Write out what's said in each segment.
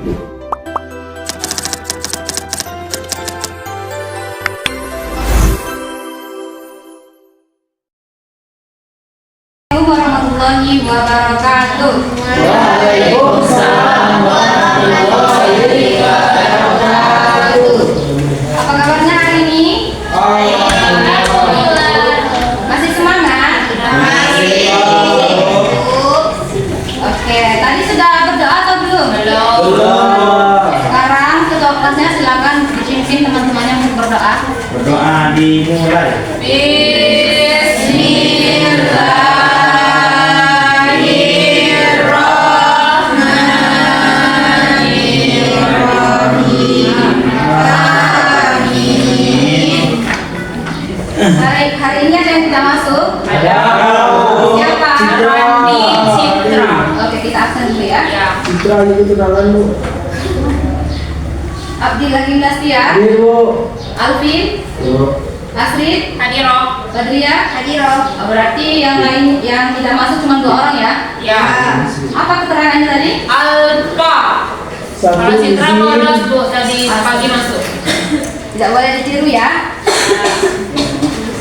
Warahmatullahi wabarakatuh. Waalaikumsalam warahmatullahi wabarakatuh. Apa kabarnya hari ini? Masih semangat? Masih. Oke, tadi sudah berdoa atau belum? Belum. Sekarang ketua kelasnya silakan dipimpin teman-temannya untuk berdoa. Berdoa dimulai. Hari ini ada yang tidak masuk? Ada. Siapa? Randi, Citra. Oke, kita absen dulu ya. Citra itu kenalan Bu. Abdi lagi Lastia, Ini Bu. Alvin, Yo. Asrid, Hadiro. Badria, Hadiro. Oh, berarti yang lain yang tidak masuk cuma 2 orang ya? Ya. Apa keterangannya tadi? Alfa. Kalau Citra bolos Bu tadi pagi masuk. Tidak boleh ditiru ya.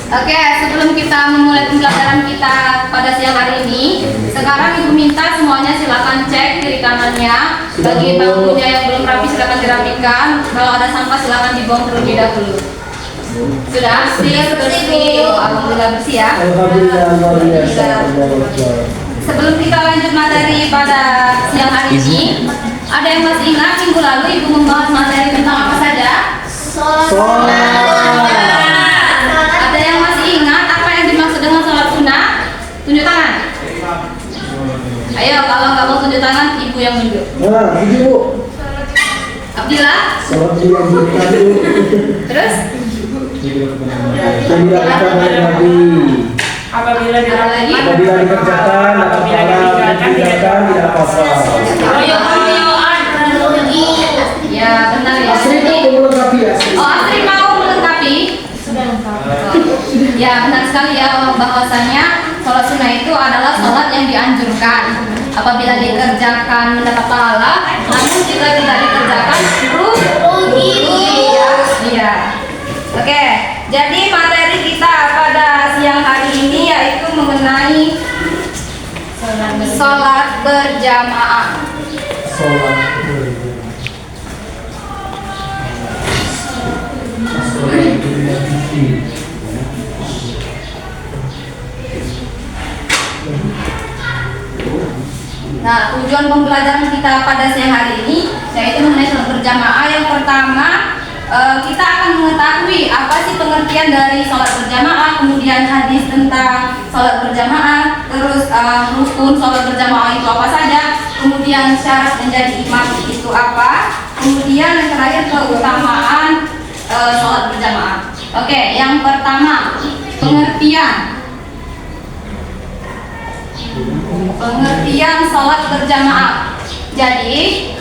Oke, sebelum kita memulai pembelajaran kita pada siang hari ini, sekarang Ibu minta semuanya silakan cek kiri kanannya. Bagi bangkunya yang belum rapi silakan dirapikan. Kalau ada sampah silakan dibuang terlebih dahulu. Sudah bersih Bu. Alhamdulillah bersih ya. Alhamdulillah luar biasa. Sebelum kita lanjut materi pada siang hari ini, ada yang masih ingat minggu lalu Ibu membahas materi tentang apa saja? Ada yang masih ingat apa yang dimaksud dengan sholat sunnah? Tunjuk tangan. Ayo, kalau nggak mau tunjuk tangan, Ibu yang tunjuk. Nah, ini Bu. Abdillah, Salat yang berkati. terus Yang dilakukan oleh Nabi. Apabila ada lagi? Apabila dikerjakan, dapat pahala. Ditinggalkan, tidak apa-apa. royo-royoan. Ya, benar ya. Asri itu melengkapi ya. Oh, Asri mau melengkapi? Ya, benar sekali ya bahwasanya sholat sunnah itu adalah sholat yang dianjurkan. Apabila dikerjakan mendapat pahala, namun jika tidak dikerjakan rugi. Iya. Oke, jadi materi kita pada siang hari ini yaitu mengenai sholat berjamaah. Sholat. Nah, tujuan pembelajaran kita pada siang hari ini yaitu mengenai sholat berjamaah. Yang pertama, kita akan mengetahui apa sih pengertian dari sholat berjamaah, kemudian hadis tentang sholat berjamaah, terus rukun sholat berjamaah itu apa saja, kemudian syarat menjadi imam itu apa, kemudian yang terakhir keutamaan sholat berjamaah. Oke, yang pertama pengertian sholat berjamaah. Jadi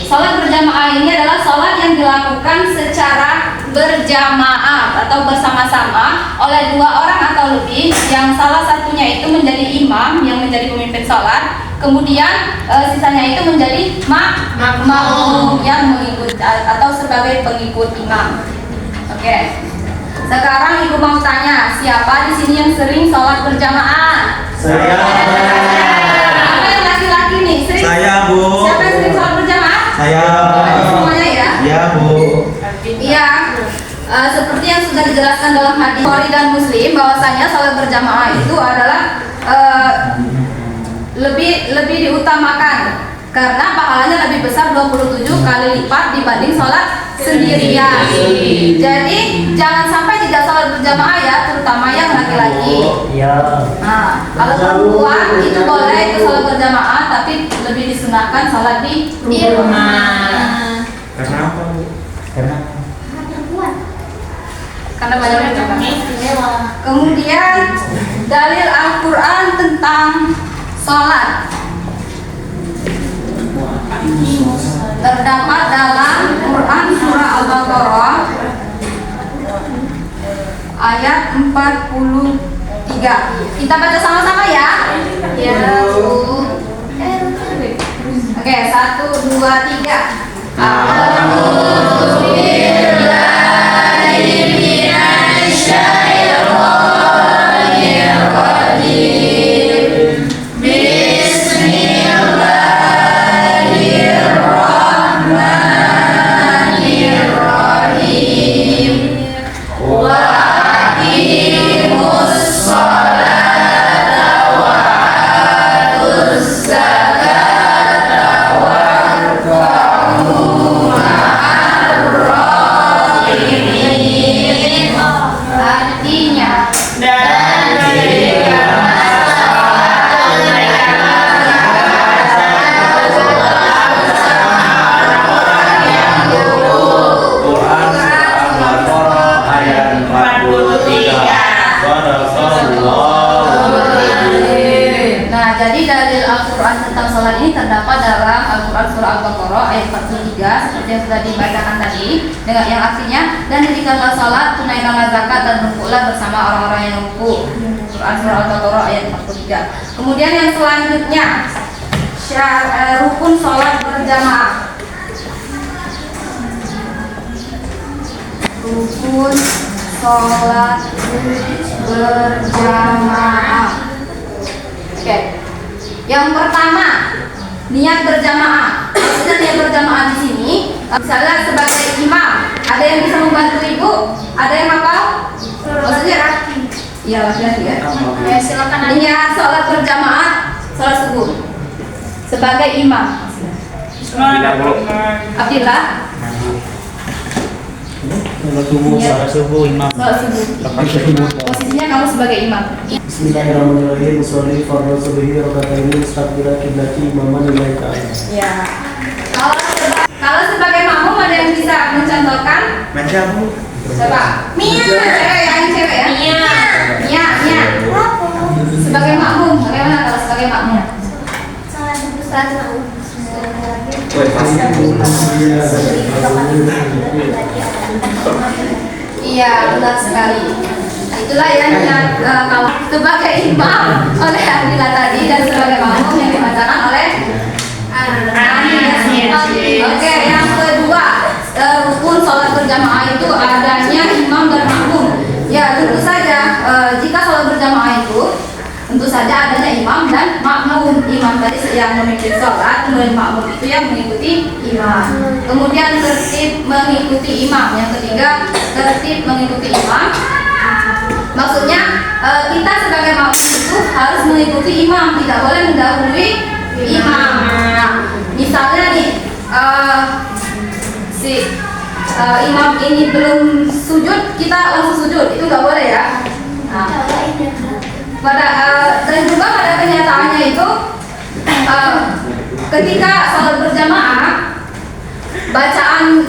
sholat berjamaah ini adalah sholat yang dilakukan secara berjamaah atau bersama-sama oleh 2 orang atau lebih, yang salah satunya itu menjadi imam yang menjadi pemimpin sholat, kemudian sisanya itu menjadi makmum yang mengikut atau sebagai pengikut imam. Oke. Sekarang Ibu mau tanya, siapa di sini yang sering sholat berjamaah? Saya. Apa yang laki-laki nih? Sering? Saya, Bu. Siapa yang sering sholat berjamaah? Saya. Semuanya ya? Ya, Bu. Iya. Seperti yang sudah dijelaskan dalam hadis Bukhari dan Muslim, bahwasanya sholat berjamaah itu adalah lebih diutamakan karena pahalanya lebih besar 27 kali lipat dibanding sholat sendirian. Jadi jangan sampai tidak sholat berjamaah ya, terutama yang laki-laki. Ya. Nah, kalau perempuan itu boleh itu sholat berjamaah, tapi lebih disunahkan sholat di rumah. Karena apa, Bu? Karena Karena banyak berjamaah. Kemudian dalil Al-Quran tentang sholat terdapat dalam Quran surah Al-Baqarah ayat 43. Kita baca sama-sama ya. Ya, Bu. Oke, 1, 2, 3. Artinya Quran Al-Baqarah ayat 43. Nah, jadi dalil Al-Quran tentang sholat ini terdapat dalam Al-Quran surah Al-Baqarah ayat 43 seperti yang sudah dibacakan tadi, dengan yang artinya, dan dirikanlah sholat, tunaikanlah zakat, dan rukuklah bersama orang-orang yang rukuk. Quran surah Al-Baqarah ayat 43. Kemudian yang selanjutnya, rukun sholat berjamaah. Rukun sholat berjamaah. Oke. Yang pertama, niat berjamaah. Maksudnya niat berjamaah di sini, misalnya sebagai imam, ada yang bisa membantu ibu, ada yang hafal? Maksudnya iya, laki-laki ya. Ya, silakan. Niat sholat berjamaah, sholat subuh sebagai imam. Abdillah, Sholat subuh imam. sholat subuh. Posisinya kamu sebagai imam. Bismillahirrahmanirrahim. Sholli fardhu subhi raka'ataini mustaqbila qiblati imaman lillahi ta'ala. Ya. Kalau sebagai makmum ada yang bisa mencontohkan? Macam Coba. Mia, cewek ya, ini cewek ya. Mia. Sebagai makmum, bagaimana kalau sebagai makmum? Iya, benar sekali. Itulah yang kalau sebagai imam oleh Adila tadi dan sebagai makmum yang dibacakan oleh Oke, yang kedua, rukun sholat berjamaah itu adanya imam dan makmum. Ya, tentu saja jika sholat berjamaah itu tentu saja adanya imam dan makmum. Imam tadi yang memimpin sholat, kemudian makmum itu yang mengikuti imam. Kemudian tertib mengikuti imam. Yang ketiga, tertib mengikuti imam. Maksudnya kita sebagai makmum itu harus mengikuti imam, tidak boleh mendahului imam. Nah, misalnya nih imam ini belum sujud, kita langsung sujud, itu nggak boleh ya. Nah, dan juga pada kenyataannya itu ketika sholat berjamaah bacaan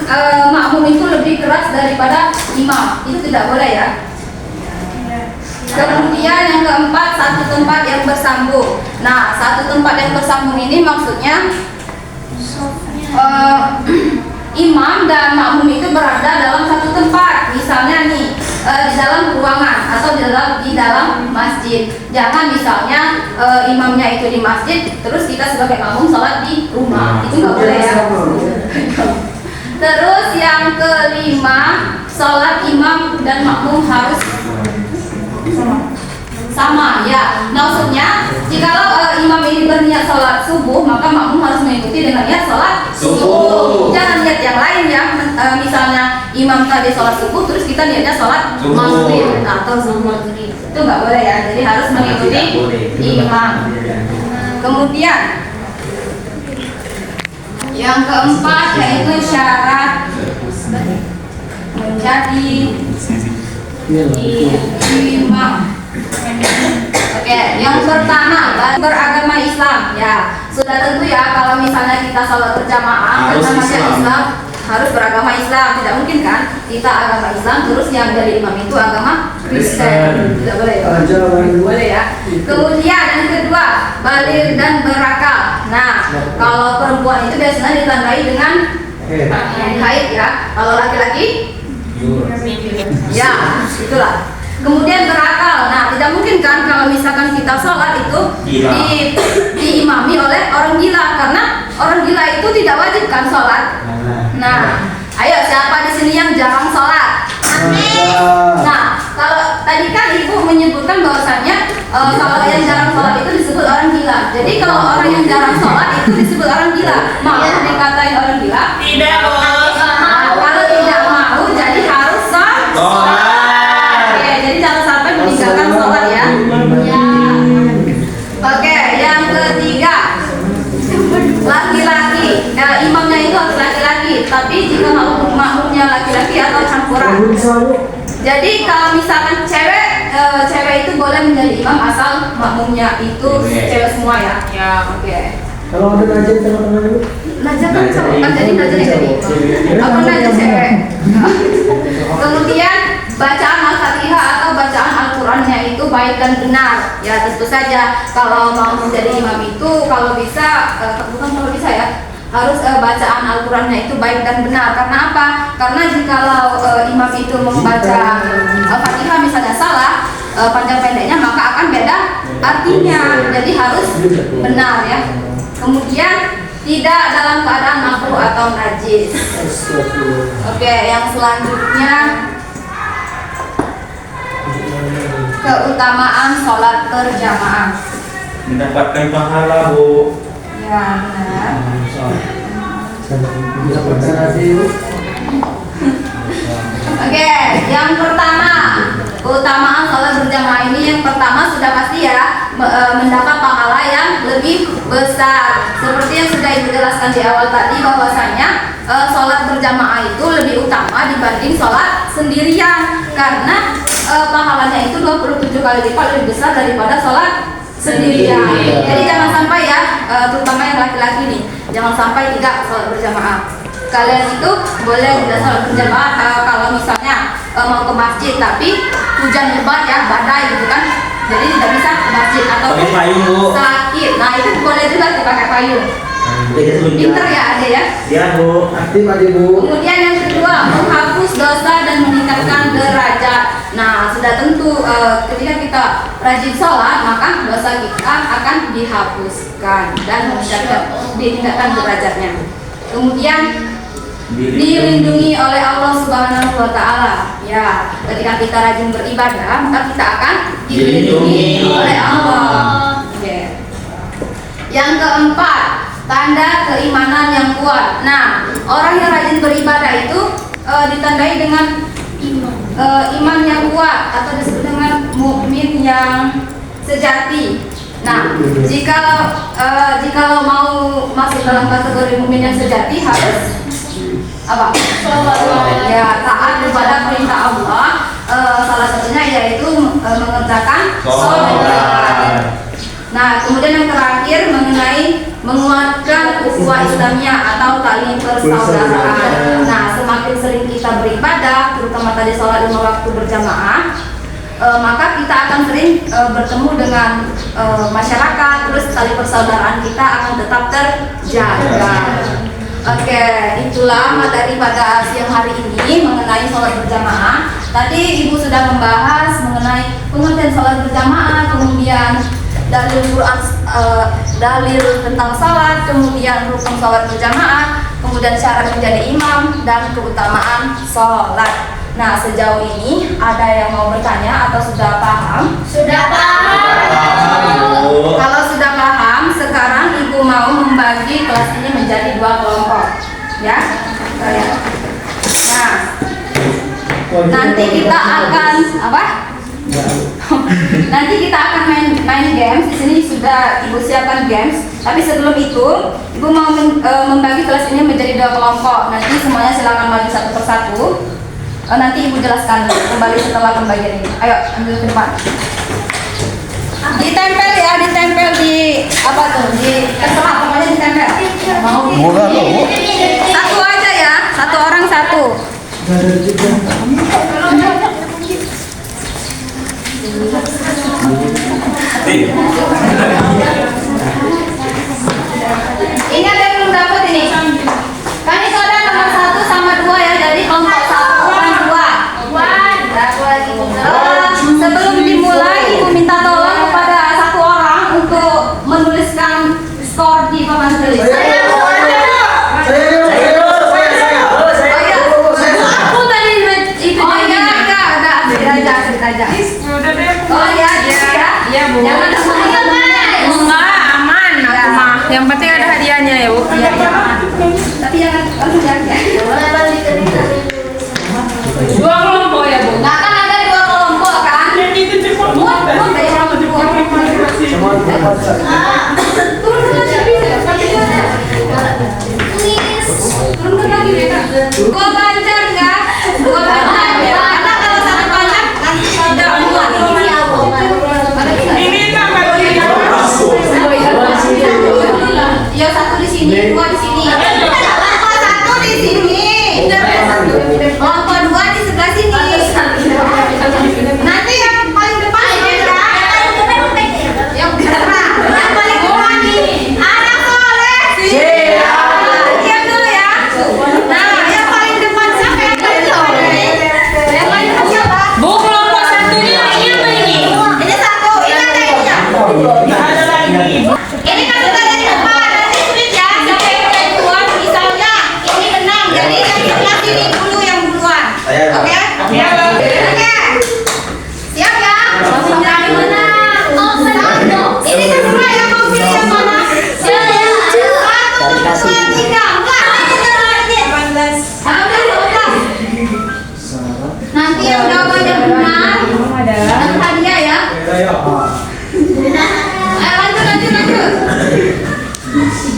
makmum itu lebih keras daripada imam, itu tidak boleh ya. Kemudian yang keempat, satu tempat yang bersambung. Nah, satu tempat yang bersambung ini maksudnya imam dan makmum itu berada dalam satu tempat. Misalnya nih di dalam ruangan atau di dalam masjid. Jangan misalnya imamnya itu di masjid, terus kita sebagai makmum sholat di rumah. Itu nggak boleh ya. Terus yang kelima, sholat imam dan makmum harus sama ya. Maksudnya jikalau imam ini berniat sholat subuh, maka makmum harus mengikuti dengan niat sholat subuh. Jangan niat yang lain ya. Misalnya imam tadi sholat subuh, terus kita niatnya sholat maghrib atau zuhur, itu nggak boleh ya. Jadi harus mengikuti imam. Kemudian yang keempat yaitu syarat menjadi imam. Oke, yang pertama beragama Islam ya. Sudah tentu ya kalau misalnya kita sholat berjamaah namanya Islam, harus beragama Islam. Tidak mungkin kan kita agama Islam terus yang dari imam itu agama Kristen. Tidak boleh ya. Boleh ya. Kemudian yang kedua, baligh dan berakal. Nah, kalau perempuan itu biasanya ditandai dengan haid ya. Kalau laki-laki ya, itulah. Kemudian berakal. Nah, tidak mungkin kan kalau misalkan kita sholat itu diimami oleh orang gila, karena orang gila itu tidak wajib kan sholat? Nah, ayo siapa di sini yang jarang sholat? Nah, kalau tadi kan ibu menyebutkan bahwasanya kalau yang jarang sholat itu disebut orang gila. Jadi kalau orang yang jarang sholat itu disebut orang gila. Mau dikatain orang gila? Tidak, Bos. Nah, kalau tidak mau jadi harus sholat. Oke, jadi jangan sampai meninggalkan sholat ya. Oke, yang ketiga, laki-laki. Imamnya itu harus laki-laki. Tapi jika makmumnya laki-laki atau campuran. Jadi kalau misalkan cewek itu boleh menjadi imam asal makmumnya itu cewek semua ya. Ya. Oke. Kalau ada najis tengah-tengah dulu. Najis kan cowok kan, jadi najis yang jadi imam. Apa najis cewek? Kemudian bacaan Al-Fatihah atau bacaan Al-Qur'annya itu baik dan benar. Ya tentu saja kalau mau menjadi imam itu kalau bisa bukan kalau bisa ya, harus bacaan Al-Qur'annya itu baik dan benar. Karena apa? Karena jikalau imam itu membaca Al-Fatihah misalnya salah panjang pendeknya, maka akan beda artinya. Jadi harus benar ya. Kemudian tidak dalam keadaan makruh atau najis. Oke, yang selanjutnya keutamaan sholat berjamaah. Mendapatkan pahala, Bu. Ya benar. Bisa konsentrasi dulu. Oke, yang pertama keutamaan sholat berjamaah ini yang pertama sudah pasti ya mendapat pahala yang lebih besar. Seperti yang sudah ibu jelaskan di awal tadi bahwasanya sholat berjamaah itu lebih utama dibanding sholat sendirian karena pahalanya itu 27 kali lipat lebih besar daripada sholat sendirian. Jadi jangan sampai ya, terutama yang laki-laki nih, jangan sampai tidak sholat berjamaah. Kalian itu boleh tidak sholat berjamaah kalau misalnya mau ke masjid tapi hujan lebat ya, badai gitu kan, jadi tidak bisa ke masjid atau Pakai payung, Bu. sakit. Nah itu boleh juga dipakai payung. Pinter ya ada ya. Ya, Bu. Aktif aja Bu. Kemudian yang kedua, menghapus dosa dan meningkatkan derajat. Nah, sudah tentu ketika kita rajin sholat, maka dosa kita akan dihapuskan dan ditingkatkan derajatnya. Kemudian dilindungi oleh Allah Subhanahu wa Ta'ala. Ya, ketika kita rajin beribadah, maka kita akan dilindungi oleh Allah. Oke. Yang keempat, tanda keimanan yang kuat. Nah, orang yang rajin beribadah itu ditandai dengan iman yang kuat atau disebut dengan mukmin yang sejati. Nah, jikalau mau masuk dalam kategori mukmin yang sejati harus apa? Ya, taat kepada perintah Allah. Salah satunya yaitu mengerjakan sholat. Nah, kemudian yang terakhir mengenai menguatkan ukhuwah Islamiyah atau tali persaudaraan. Nah, semakin sering kita beribadah, terutama tadi sholat 5 waktu berjamaah, maka kita akan sering bertemu dengan masyarakat, terus tali persaudaraan kita akan tetap terjaga. Oke, itulah materi pada siang hari ini mengenai sholat berjamaah. Tadi Ibu sudah membahas mengenai pengertian sholat berjamaah, kemudian dalil Quran, dalil tentang sholat, kemudian rukun sholat berjamaah, kemudian syarat menjadi imam, dan keutamaan sholat. Nah, sejauh ini ada yang mau bertanya atau sudah paham? Sudah paham. Kalau sudah paham, sekarang Ibu mau membagi kelas ini menjadi 2 kelompok, ya. Nah, nanti kita akan apa? Nanti kita akan main games. Di sini sudah Ibu siapkan games. Tapi sebelum itu, Ibu mau membagi kelas ini menjadi 2 kelompok. Nanti semuanya silakan maju satu persatu. Nanti Ibu jelaskan kembali setelah pembagian ini. Ayo, ambil ke depan. Ditempel ya, ditempel di apa tuh? Di terserah, pokoknya ditempel. Mau? Satu aja ya, satu orang satu. Ingat yang belum dapat ini. Kan itu ada nomor 1 sama 2 ya, jadi kelompok 1 dan 2. Aku lagi. Sebelum dimulai, Ibu minta tolong kepada 1 orang untuk menuliskan skor di papan tulis. hadiahnya ya, Bu. Iya, iya. Tapi jangan langsung jaga. Dua kelompok ya, Bu. Nah, kan ada 2 kelompok kan? Muat dari orang berdua. Sama berbaca. Turun lagi. Turun lagi mereka. Gua baca enggak? Gua baca. Karena kalau satu banyak nanti ada dua. Ini tambah Ya satu di sini, 2 di sini. Kelompok 1 di sini. Kelompok 2 di sebelah sini. Nanti yang paling depan ini ya. Yang paling depan nih. Anak soleh. Diam dulu ya. Nah, yang paling depan siapa yang paling depan? Yang paling depan siapa? Bu, kelompok satunya ini apa ini? Ini satu. Ini ada ininya. Ini kan sudah dari depan. Nanti split ya. Siapa yang paling duluan? Misalnya ini menang. Jadi yang sebelah sini dulu yang duluan. Saya. Oke? Oke. Siap ya? Dari mana? Ini semua yang mau pilih yang mana? Siapa ya? 1, 2, 3. Enggak. 18. Nanti yang jawabannya benar dapat hadiah ya. Ayo lanjut.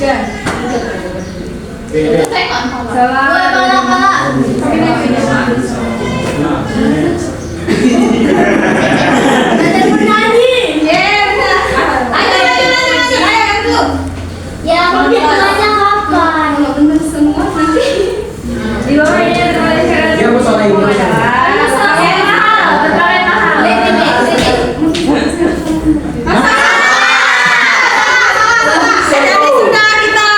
3. Dia mau soal ini. Jadi sudah kita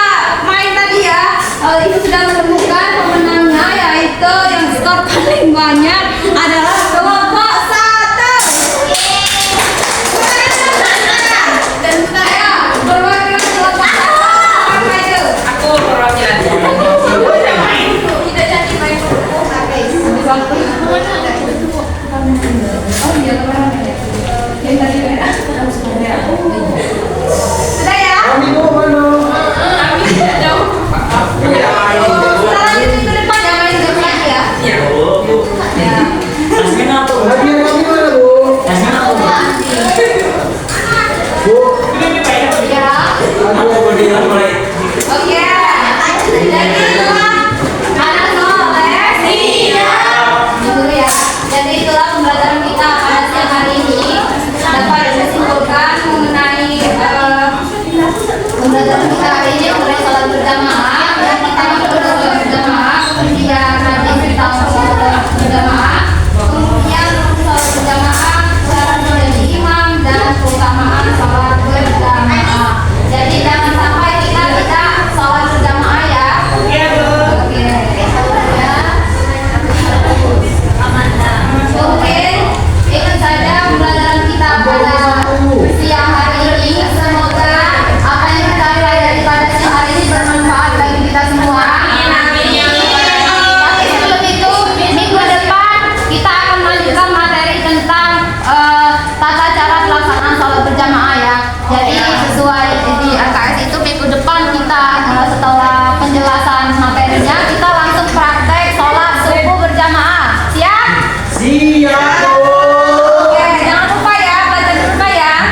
main tadi ya. Ini sudah menemukan pemenangnya, yaitu yang skor paling banyak adalah kelompok 1. Dan saya berwakil kelompok 1. Apa itu? Aku perwakilan. Tidak jadi main kelompok guys. Oh iya, teman-teman ya. Yang tadi merah. Sudah ya? Kami mau mana? Hadiah kami mana, Bu? Bu, Jadi itulah pembelajaran kita pada siang hari ini. Dapat saya simpulkan mengenai pembelajaran kita hari ini mengenai salat berjamaah. Yang pertama salat berjamaah, kemudian hadis tentang salat berjamaah, kemudian salat berjamaah, cara menjadi imam dan keutamaan salat berjamaah. Jadi jangan sampai kita tidak salat berjamaah ya. Iya, Bu. Oke. Ya. Mungkin itu saja pembelajaran kita pada siang hari ini. Semoga apa yang kita pelajari pada siang hari ini bermanfaat bagi kita semua. Tapi sebelum itu, minggu depan kita akan melanjutkan materi tentang tata cara pelaksanaan sholat berjamaah ya. Jadi sesuai di RKS itu minggu depan kita setelah penjelasan materinya kita langsung praktek sholat subuh berjamaah. Siap? siap, Bu. Oke, jangan lupa ya, belajar dulu ya.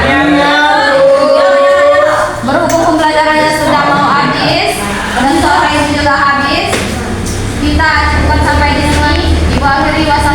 Berhubung pembelajarannya sudah mau habis dan sore ini juga habis, kita cukupkan sampai di sini. Ibu akhiri wassalamualaikum.